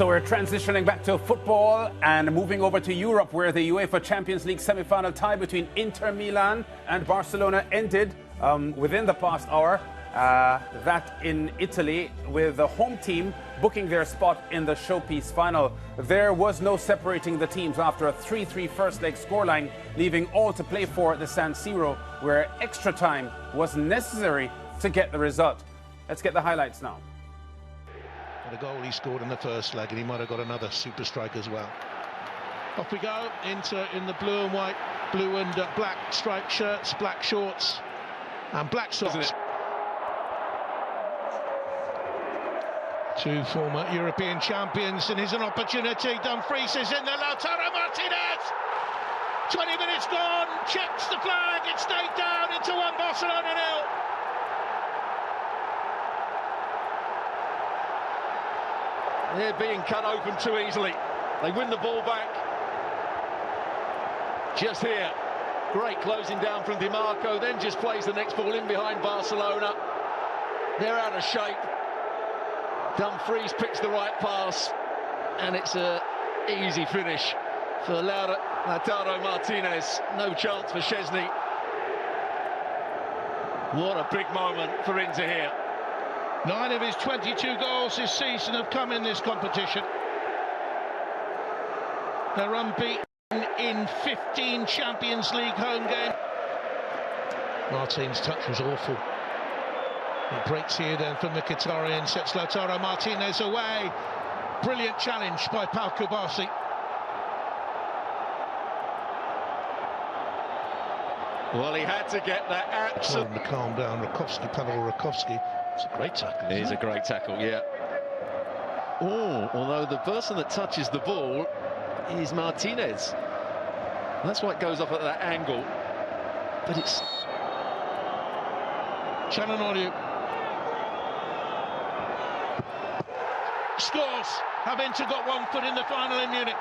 So we're transitioning back to football and moving over to Europe, where the UEFA Champions League semi-final tie between Inter Milan and Barcelona ended within the past hour. That in Italy, with the home team booking their spot in the showpiece final. There was no separating the teams after a 3-3 first leg scoreline, leaving all to play for at the San Siro, where extra time was necessary to get the result. Let's get the highlights now. The goal he scored in the first leg, and he might have got another super strike as well. Off we go, Inter in the blue and white, blue and black striped shirts, black shorts and black socks. Two former European champions, and here's an opportunity. Dumfries is in there, Lautaro Martinez! 20 minutes gone, checks the flag, it stayed down into 1, Barcelona 0. They're being cut open too easily. They win the ball back. Just here. Great closing down from Di Marco, then just plays the next ball in behind Barcelona. They're out of shape. Dumfries picks the right pass, and it's an easy finish for Lautaro Martinez. No chance for Szczesny. What a big moment for Inter here. 9 of his 22 goals this season have come in this competition. They're unbeaten in 15 Champions League home games. Martin's touch was awful. It breaks here then from Mkhitaryan, sets Lautaro Martinez away. Brilliant challenge by Pau Kubasi. Well, he had to get that absolute... To calm down, Pavel Rakovsky. It's a great tackle. It is a great tackle, yeah. Oh, although the person that touches the ball is Martinez. That's why it goes off at that angle. But it's... Çalhanoğlu scores. Have Inter got 1 foot in the final in Munich.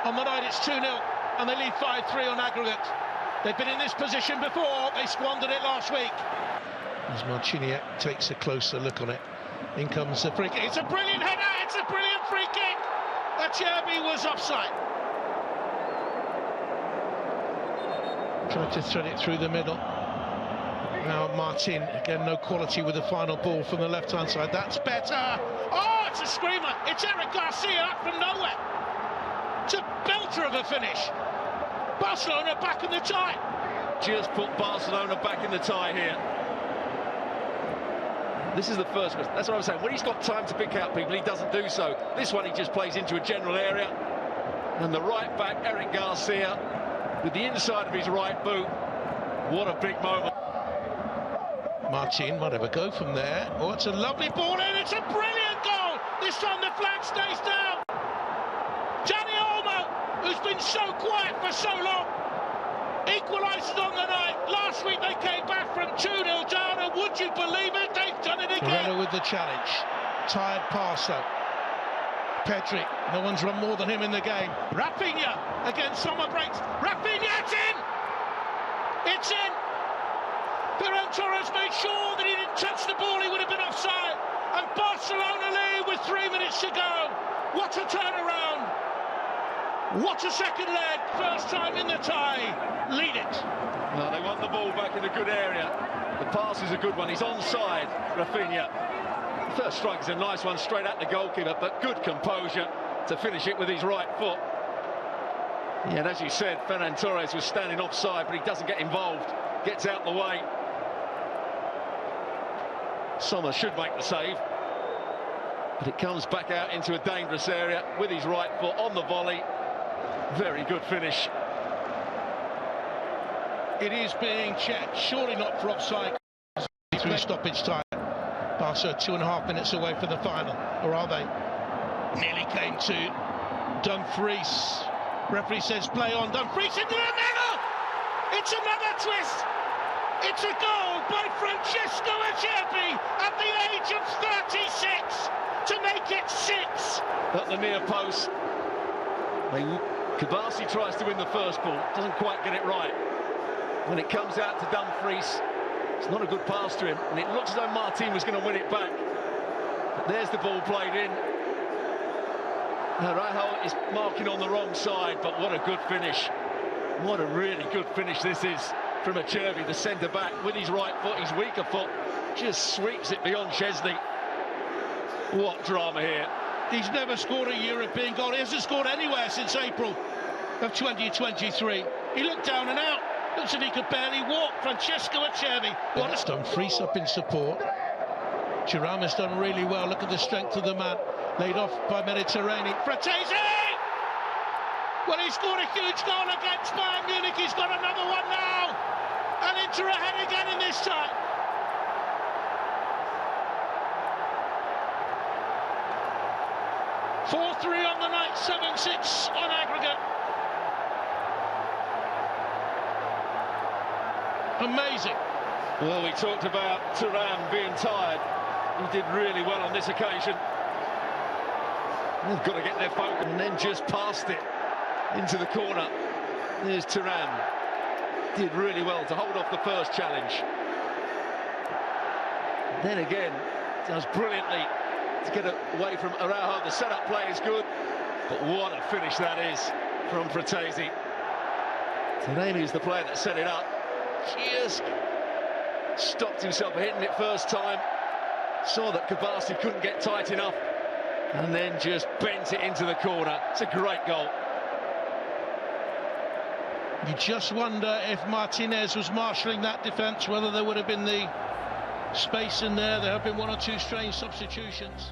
On the night it's 2-0, and they lead 5-3 on aggregate. They've been in this position before. They squandered it last week. As Marciniak takes a closer look on it. In comes the free kick. It's a brilliant header. It's a brilliant free kick. Acerbi was offside. Tried to thread it through the middle. Now Martin, again, no quality with the final ball from the left-hand side. That's better. Oh, it's a screamer. It's Eric Garcia up from nowhere. It's a belter of a finish. Barcelona back in the tie. Just put Barcelona back in the tie here. This is the first one. That's what I was saying. When he's got time to pick out people, he doesn't do so. This one, he just plays into a general area. And the right back, Eric Garcia, with the inside of his right boot. What a big moment. Martin might have a go from there. Oh, it's a lovely ball in. It's a brilliant goal. This time the flag stays down. Dani Olmo, who's been so quiet for so long, equalises on the night. Last week they came back from 2-0 down, and would you believe it? They've done it again. Moreno with the challenge. Tired pass though. Pedri, no one's run more than him in the game. Rafinha against summer breaks. Rafinha, it's in! It's in! Ferran Torres made sure that he didn't touch the ball, he would have been offside. And Barcelona lead with 3 minutes to go. What a turnaround! What a second leg, first time in the tie. Lead it. No, they want the ball back in a good area. The pass is a good one. He's onside, Rafinha. The first strike is a nice one, straight at the goalkeeper, but good composure to finish it with his right foot. Yeah, and as you said, Ferran Torres was standing offside, but he doesn't get involved. Gets out the way. Sommer should make the save. But it comes back out into a dangerous area with his right foot on the volley. Very good finish. It is being checked, surely not for offside through stoppage time. Barca 2.5 minutes away from the final, or are they? Nearly came to Dumfries. Referee says play on. Dumfries into the middle. It's another twist. It's a goal by Francesco Acerbi at the age of 36 to make it 6. At the near post. Kubasi tries to win the first ball, doesn't quite get it right. When it comes out to Dumfries, it's not a good pass to him, and it looks as though Martin was going to win it back. But there's the ball played in. Araujo is marking on the wrong side, but what a good finish. What a really good finish this is from Acerbi, the centre-back, with his right foot, his weaker foot, just sweeps it beyond Chesney. What drama here. He's never scored a European goal. He hasn't scored anywhere since April of 2023. He looked down and out. Looks as if he could barely walk. Francesco Acerbi. What a stone. Frees up in support. Thuram has done really well. Look at the strength of the man. Laid off by Mediterranean. Fratesi! Well, he scored a huge goal against Bayern Munich. He's got another one now. And Inter ahead again in this time. (4-3) on the night, 7-6 on aggregate. Amazing. Well, we talked about Thuram being tired. He did really well on this occasion. They've got to get their focus and then just passed it into the corner. There's Thuram. Did really well to hold off the first challenge. Then again, does brilliantly to get away from Araujo. The setup play is good, but what a finish that is from Fratesi. Delaney is the player that set it up. Just stopped himself hitting it first time. Saw that Kabasi couldn't get tight enough, and then just bent it into the corner. It's a great goal. You just wonder if Martinez was marshalling that defence, whether there would have been the space in there. There have been one or two strange substitutions.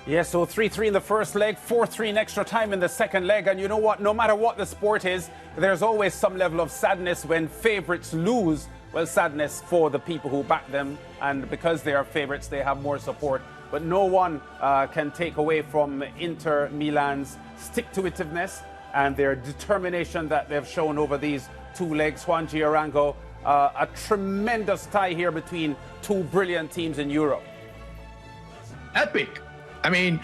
Yeah, so 3-3 in the first leg, 4-3 in extra time in the second leg. And you know what? No matter what the sport is, there's always some level of sadness when favourites lose. Well, sadness for the people who back them. And because they are favourites, they have more support. But no one can take away from Inter Milan's stick-to-itiveness and their determination that they've shown over these two legs. Juanji Arango, a tremendous tie here between two brilliant teams in Europe. Epic. I mean,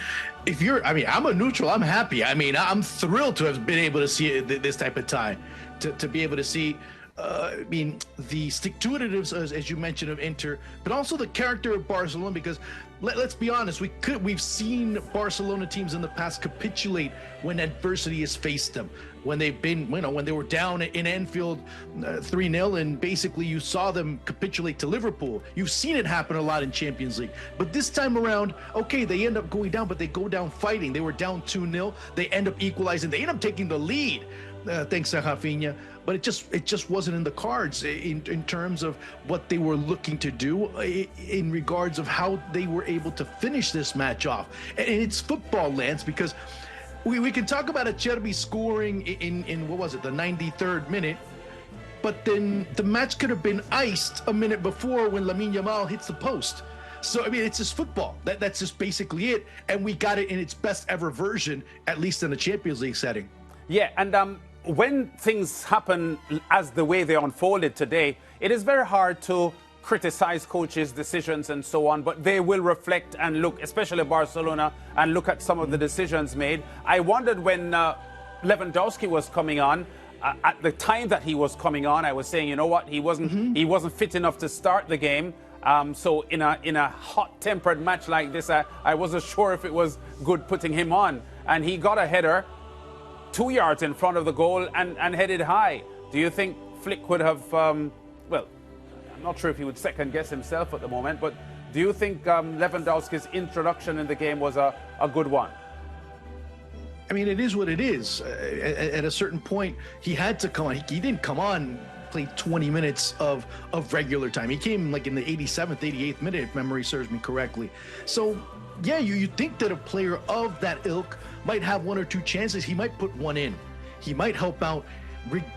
I'm a neutral. I'm happy. I mean, I'm thrilled to have been able to see this type of tie, to be able to see, the stick-to-itiveness, as you mentioned, of Inter, but also the character of Barcelona, because let's be honest, we've seen Barcelona teams in the past capitulate when adversity has faced them. When they've been, when they were down in Anfield 3-0, and basically you saw them capitulate to Liverpool. You've seen it happen a lot in Champions League. But this time around, okay, they end up going down, but they go down fighting. They were down 2-0. They end up equalizing. They end up taking the lead, thanks to Rafinha. But it just wasn't in the cards in terms of what they were looking to do in regards of how they were able to finish this match off. And it's football, Lance, because we can talk about Acerbi scoring in what was it, the 93rd minute, but then the match could have been iced a minute before when Lamine Yamal hits the post. So, I mean, it's just football. That's just basically it. And we got it in its best ever version, at least in the Champions League setting. Yeah, and when things happen as the way they unfolded today, it is very hard to criticize coaches' decisions and so on, but they will reflect and look, especially Barcelona, and look at some of the decisions made. I wondered when Lewandowski was coming on, at the time that he was coming on, I was saying, you know what, he wasn't fit enough to start the game. So in a hot-tempered match like this, I wasn't sure if it was good putting him on. And he got a header 2 yards in front of the goal and headed high. Do you think Flick would have, well, I'm not sure if he would second-guess himself at the moment, but do you think Lewandowski's introduction in the game was a good one? I mean, it is what it is. At a certain point, he had to come on. He didn't come on, played 20 minutes of regular time. He came like in the 87th, 88th minute, if memory serves me correctly. So, yeah, you think that a player of that ilk might have one or two chances. He might put one in. He might help out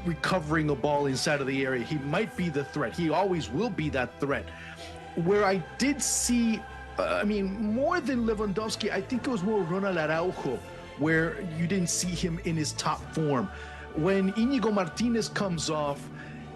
recovering the ball inside of the area. He might be the threat. He always will be that threat. Where I did see, more than Lewandowski, I think it was more Ronald Araujo, where you didn't see him in his top form. When Íñigo Martínez comes off,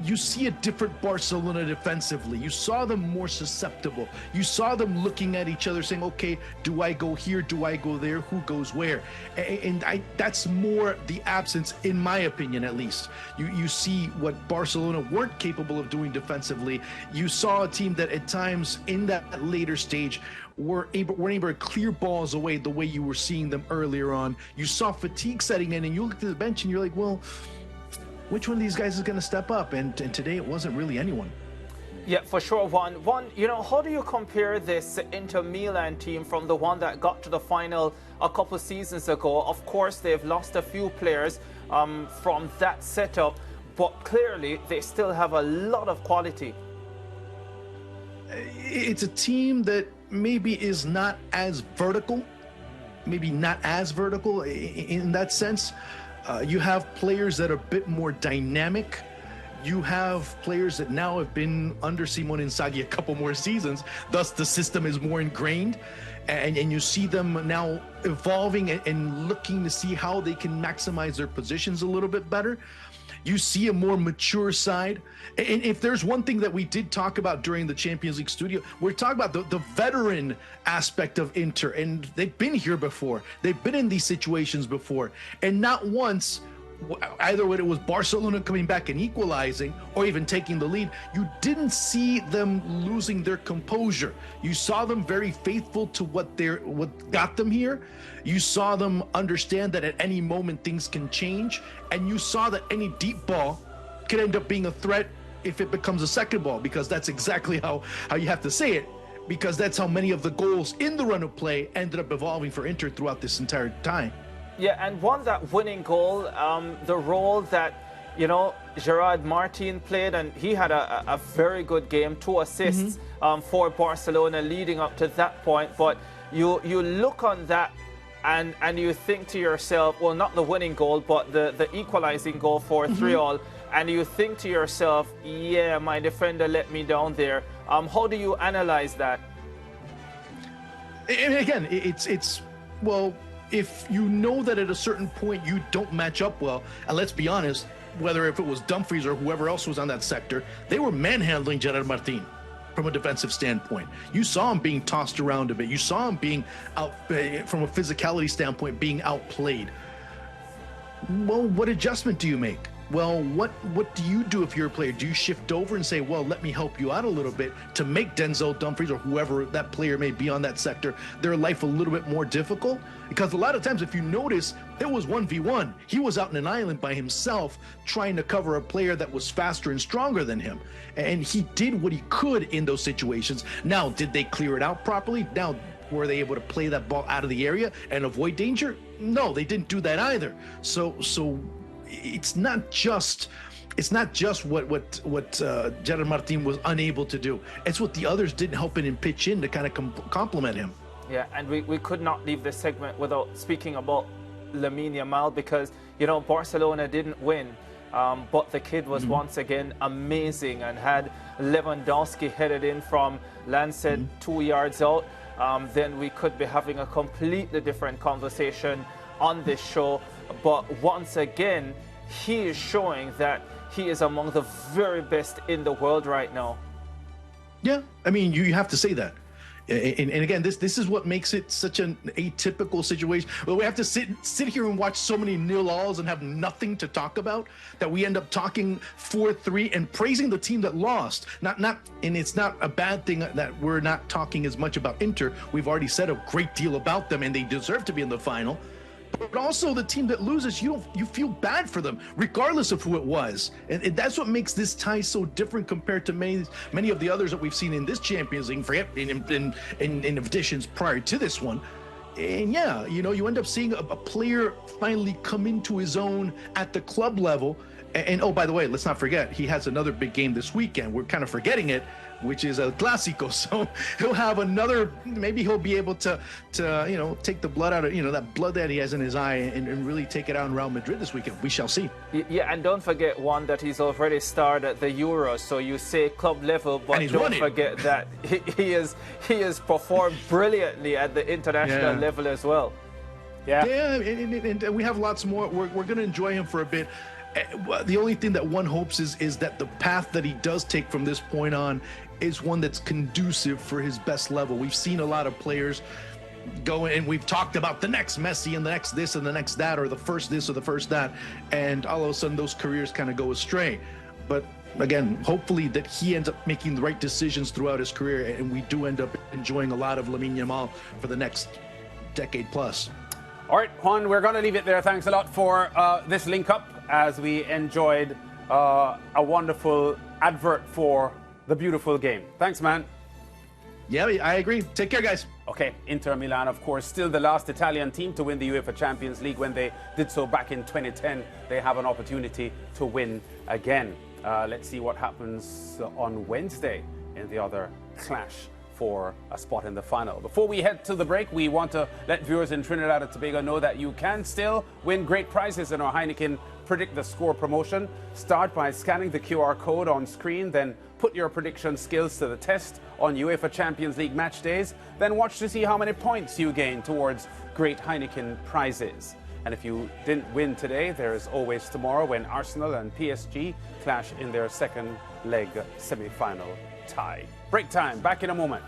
you see a different Barcelona defensively. You saw them more susceptible. You saw them looking at each other saying, okay, do I go here? Do I go there? Who goes where? And that's more the absence, in my opinion, at least. You see what Barcelona weren't capable of doing defensively. You saw a team that at times in that later stage weren't able to clear balls away the way you were seeing them earlier on. You saw fatigue setting in, and you looked at the bench and you're like, well, which one of these guys is going to step up? And today it wasn't really anyone. Yeah, for sure. One, how do you compare this Inter Milan team from the one that got to the final a couple seasons ago? Of course, they've lost a few players from that setup, but clearly they still have a lot of quality. It's a team that maybe is not as vertical, in that sense. You have players that are a bit more dynamic. You have players that now have been under Simone Inzaghi a couple more seasons, thus the system is more ingrained, and you see them now evolving and looking to see how they can maximize their positions a little bit better. You see a more mature side. And if there's one thing that we did talk about during the Champions League studio, we're talking about the veteran aspect of Inter. And they've been here before. They've been in these situations before. And not once, either when it was Barcelona coming back and equalizing or even taking the lead, you didn't see them losing their composure. You saw them very faithful to what got them here. You saw them understand that at any moment things can change, and you saw that any deep ball could end up being a threat if it becomes a second ball, because that's exactly how you have to say it, because that's how many of the goals in the run of play ended up evolving for Inter throughout this entire time. Yeah, and that winning goal, the role that, Gerard Martin played, and he had a very good game, 2 assists for Barcelona leading up to that point. But you look on that and you think to yourself, well, not the winning goal, but the equalizing goal for 3-3, and you think to yourself, yeah, my defender let me down there. How do you analyze that? And again, it's well, if you know that at a certain point you don't match up well, and let's be honest, whether if it was Dumfries or whoever else was on that sector, they were manhandling Gerard Martin from a defensive standpoint. You saw him being tossed around a bit. You saw him being out from a physicality standpoint, being outplayed. Well, what adjustment do you make? Well, what do you do if you're a player? Do you shift over and say, well, let me help you out a little bit to make Denzel Dumfries or whoever that player may be on that sector, their life a little bit more difficult? Because a lot of times, if you notice, it was 1v1. He was out in an island by himself trying to cover a player that was faster and stronger than him. And he did what he could in those situations. Now, did they clear it out properly? Now, were they able to play that ball out of the area and avoid danger? No, they didn't do that either. So it's not just what Gerard Martin was unable to do. It's what the others didn't help him pitch in to kind of complement him. Yeah, and we could not leave this segment without speaking about Lamine Yamal, because Barcelona didn't win, but the kid was once again amazing and had Lewandowski headed in from Lancet 2 yards out. Then we could be having a completely different conversation on this show. But once again, he is showing that he is among the very best in the world right now. Yeah, I mean, you have to say that. And again, this is what makes it such an atypical situation. Well, we have to sit here and watch so many nil-alls and have nothing to talk about, that we end up talking 4-3 and praising the team that lost. And it's not a bad thing that we're not talking as much about Inter. We've already said a great deal about them, and they deserve to be in the final. But also the team that loses, you feel bad for them, regardless of who it was. And that's what makes this tie so different compared to many of the others that we've seen in this Champions League, in editions prior to this one. And yeah, you end up seeing a player finally come into his own at the club level. And oh, by the way, let's not forget, he has another big game this weekend. We're kind of forgetting it, which is El Clásico. So he'll have another, maybe he'll be able to take the blood out of, that blood that he has in his eye and really take it out in Real Madrid this weekend. We shall see. Yeah, and don't forget, one, that he's already starred at the Euros. So you say club level, but don't forget that he has performed brilliantly at the international level as well. Yeah, and we have lots more. We're going to enjoy him for a bit. The only thing that one hopes is that the path that he does take from this point on is one that's conducive for his best level. We've seen a lot of players go, and we've talked about the next Messi and the next this and the next that, or the first this or the first that, and all of a sudden those careers kind of go astray. But again, hopefully that he ends up making the right decisions throughout his career, and we do end up enjoying a lot of Lamine Yamal for the next decade plus. All right, Juan, we're going to leave it there. Thanks a lot for this link up, as we enjoyed a wonderful advert for the beautiful game. Thanks, man. Yeah, I agree. Take care, guys. Okay, Inter Milan, of course, still the last Italian team to win the UEFA Champions League. When they did so back in 2010, they have an opportunity to win again. Let's see what happens on Wednesday in the other clash for a spot in the final. Before we head to the break, we want to let viewers in Trinidad and Tobago know that you can still win great prizes in our Heineken Predict the Score promotion. Start by scanning the QR code on screen, then put your prediction skills to the test on UEFA Champions League match days, then watch to see how many points you gain towards great Heineken prizes. And if you didn't win today, there is always tomorrow when Arsenal and PSG clash in their second leg semi-final tie. Break time, back in a moment.